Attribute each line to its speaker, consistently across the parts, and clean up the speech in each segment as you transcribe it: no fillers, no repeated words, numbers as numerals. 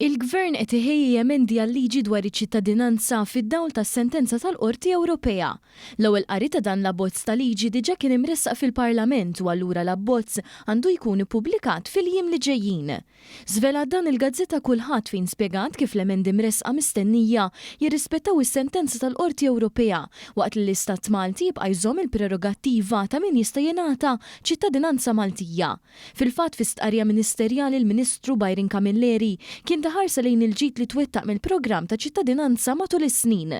Speaker 1: Il-Gvern qed iħejji emendi għal-liġi dwar iċ-ċittadinanza fid-dawl tas-sentenza tal-Qorti Ewropea. L-ewwel qari ta' dan l-abbozz ta' liġi diġà kien imressaq fil-Parlament u allura l-abbozz għandu jkun ippubblikat fil-jiem li ġejjin. Żvela dan il-gazzetta kulħadd fejn spjegat kif l-emendi mresqa mistennija jirrispettaw is-sentenza tal-Qorti Ewropea waqt li l-Istat Malti jibqa' jżomm il-prerogattiva ta' min jista' jingħata ċittadinanza Maltija. Fil-fatt fi stqarrija ministerjali l-Ministru Byron Camilleri kien taħarsa lejn il-ġid li twettaq mill-programm ta' ċittadinanza matul is-snin.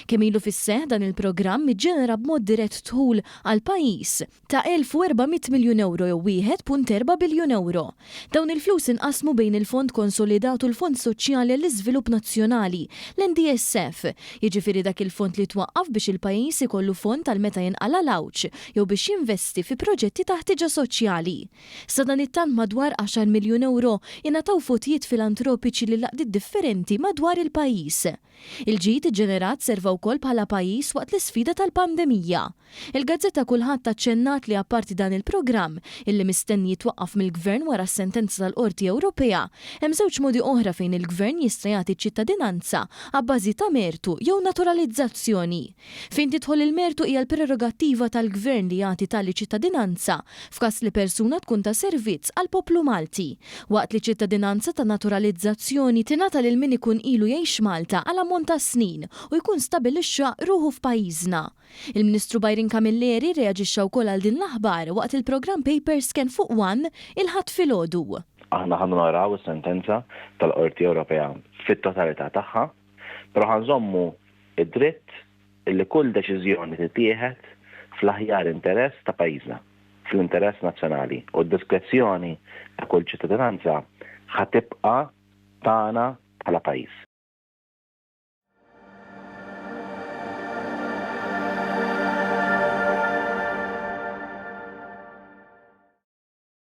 Speaker 1: Kemm ilu fis-seħħ dan il-programm iġġenera b'mod dirett dħul għal pajjiż ta' 1,400 miljun euro jew 1.4 biljun euro. Dawn il-flus inqasmu bejn il-Fond Konsolidat u l-Fond Soċjali għall-Iżvilupp Nazzjonali, l-NDSF. Jiġifieri dak il-fond li twaqqaf biex il-pajjiż ikollu fond tal meta jinqala l-awċ jew biex jinvesti fi proġetti ta' ħtiġa soċjali. Sa dan it-tant madwar 10 miljun euro ingħataw fotijiet filantropiċi li laqdiet differenti madwar il-pajjiż. Il-ġid iġġenerat serva wkoll bħala pajjiż waqt l-isfida tal-pandemija. Il-gazzetta kulħadd taċċennat li apparti dan il-programm illi mistenni jitwaqqaf mill-Gvern wara s-sentenza tal-Qorti Ewropea, hemm żewġ modi oħra fejn il-Gvern jista' jagħti ċittadinanza abbażi ta' mertu jew naturalizzazzjoni. Fejn tidħol il-mertu hija l-prerogattiva tal-Gvern li jagħti tali ċittadinanza f'każ li persuna tkun ta' servizz għal poplu Malti, waqt li ċittadinanza ta' naturalizzazzjoni tingħata lil min ikun ilu jgħix Malta għal ammont ta' snin u jkun stabilixxa ruħu f'pajjiżna. Il-Ministru Byron Camilleri reaġixxa wkoll għal din l-aħbar waqt il-programm Papers kien fuq One il-ħadd filgħodu.
Speaker 2: Aħna ħannu naraw is-sentenza tal-Qorti Ewropea fit-totalità tagħha, però ħanżommu id-dritt illi kull deċiżjoni tittieħed fl-aħjar interess ta' pajjiżna, fl-interess nazzjonali u d-diskrezzjoni ta' kull ċittadinanza ħatibqa' tagħna bħala pajjiż.